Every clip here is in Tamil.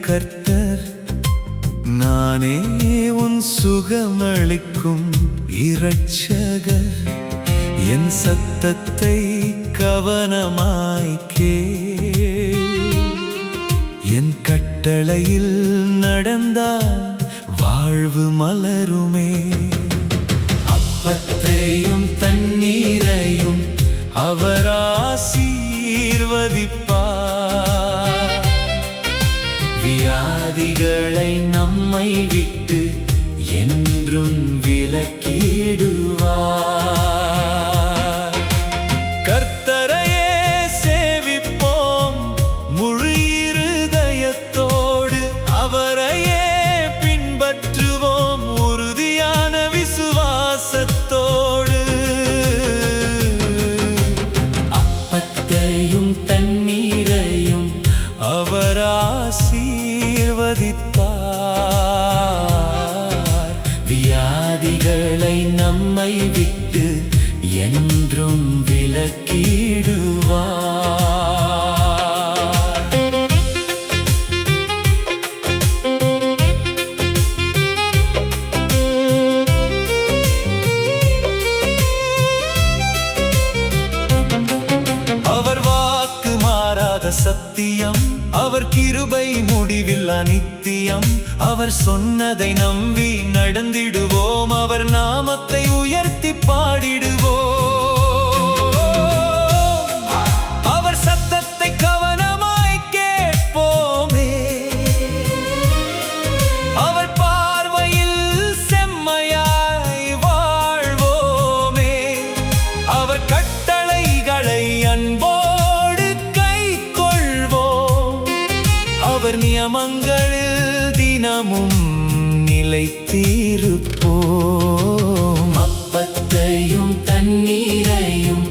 கர்த்தர், நானே உன் சுகமளிக்கும் இரட்சகர். என் சத்தத்தை கவனமாய் கேள், என் கட்டளையில் நடந்தால் வாழ்வு மலருமே. அப்பத்தையும் தண்ணீரையும் அவர் ஆசீர்வதிப்பார், வியாதிகளை நம்மை விட்டு என்றும் விலக்கிடுவார். கர்த்தரையே சேவிப்போம் முழு இருதயத்தோடு, அவரையே பின்பற்றுவோம் உறுதியான விசுவாசத்தோடு. அப்பத்தையும் தண்ணீரையும் அவர் ஆசீர்வதித்தார், வியாதிகளை நம்மை விட்டு என்றும் விலக்கிடுவார். அவர் வாக்கு மாறாத சத்தியம், அவர் கிருபை முடிவில்லா நித்தியம். அவர் சொன்னதை நம்பி நடந்திடுவோம், அவர் நாமத்தை உயர்த்தி பாடிடுவோம். அவர் சத்தத்தை கவனமாய் கேட்போமே, அவர் பார்வையில் செம்மையாய் வாழ்வோமே. அவர் கட்டளைகளை அன்போடு கைக்கொள்வோம், அவர் நியமங்களில் தினமும் நிலைத்திருப்போம். அப்பத்தையும் தண்ணீரையும்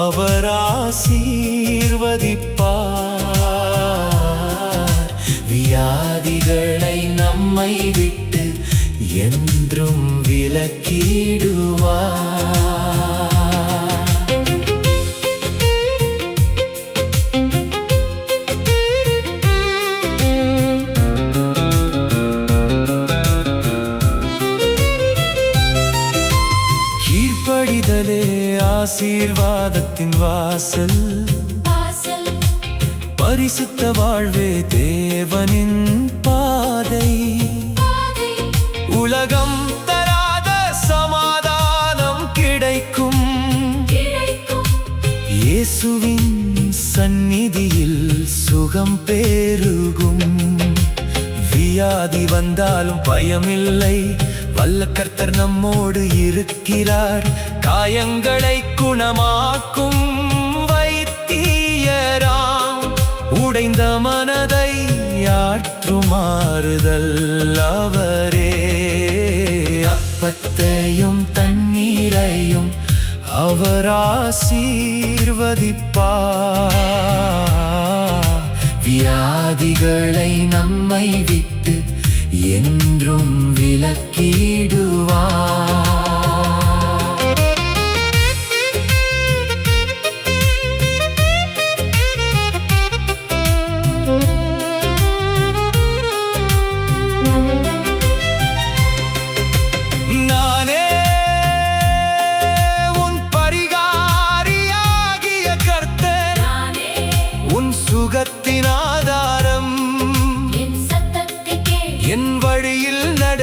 அவர் ஆசீர்வதிப்பார், வியாதிகளை நம்மை விட்டு என்றும் விலக்கிடுவார். கீழ்ப்படிதலே ஆசீர்வாதத்தின் வாசல், பரிசுத்த வாழ்வே தேவனின் பாதை. உலகம் தராத சமாதானம் கிடைக்கும், இயேசுவின் சந்நிதியில் சுகம் பெருகும். வியாதி வந்தாலும் பயமில்லை, வல்ல கர்த்தர் நம்மோடு இருக்கிறார். காயங்களை குணமாக்கும் வைத்தியராம், உடைந்த மனதை ஆற்றுமாறுதல் அவரே. அப்பத்தையும் தண்ணீரையும் அவர் ஆசீர்வதிப்பார், வியாதிகளை நம்மை விட்டு என்றும் விலக்கிடுவார். நானே உன் பரிகாரியாகிய கர்த்தர், உன் சுகத்தின் ஆதாரம். என் வழியில் நட,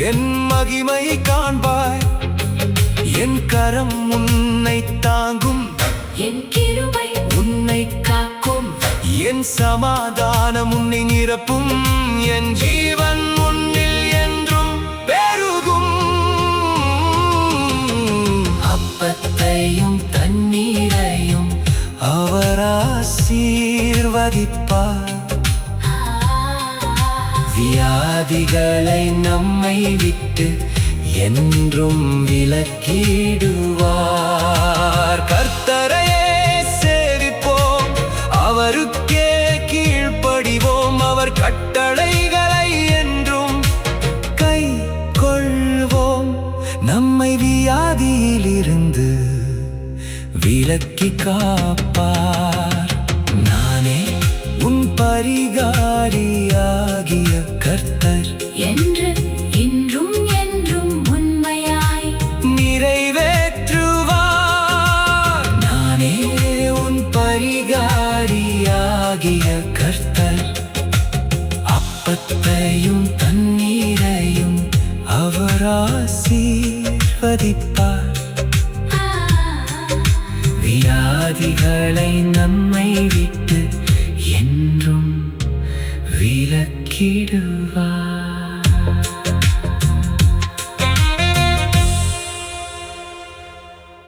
என் மகிமை காண்பாய். என் கரம் உன்னை தாங்கும், என் கிருபை உன்னை காக்கும். என் சமாதானம் உன்னை நிரப்பும், என் ஜீவன் உன்னில் என்றும் பெருகும். அப்பத்தையும் தண்ணீரையும் அவர் ஆசீர்வதிப்பார், வியாதிகளை நம்மை விட்டு என்றும் விலக்கிடுவார். கர்த்தரையே சேவிப்போம், அவருக்கே கீழ்ப்படிவோம். அவர் கட்டளைகளை என்றும் கைக்கொள்வோம், நம்மை வியாதியிலிருந்து விலக்கி காப்பார். நானே உன் பரிகாரியாகிய கர்த்தர் என்று இன்றும் என்றும் உண்மையாய் நிறைவேற்றுவார். நானே உன் பரிகாரியாகிய கர்த்தர். அப்பத்தையும் தண்ணீரையும் அவர் ஆசீர்வதிப்பார். வியாதிகளை நம்மை விட்டு என்றும் விலக்கிடுவார்.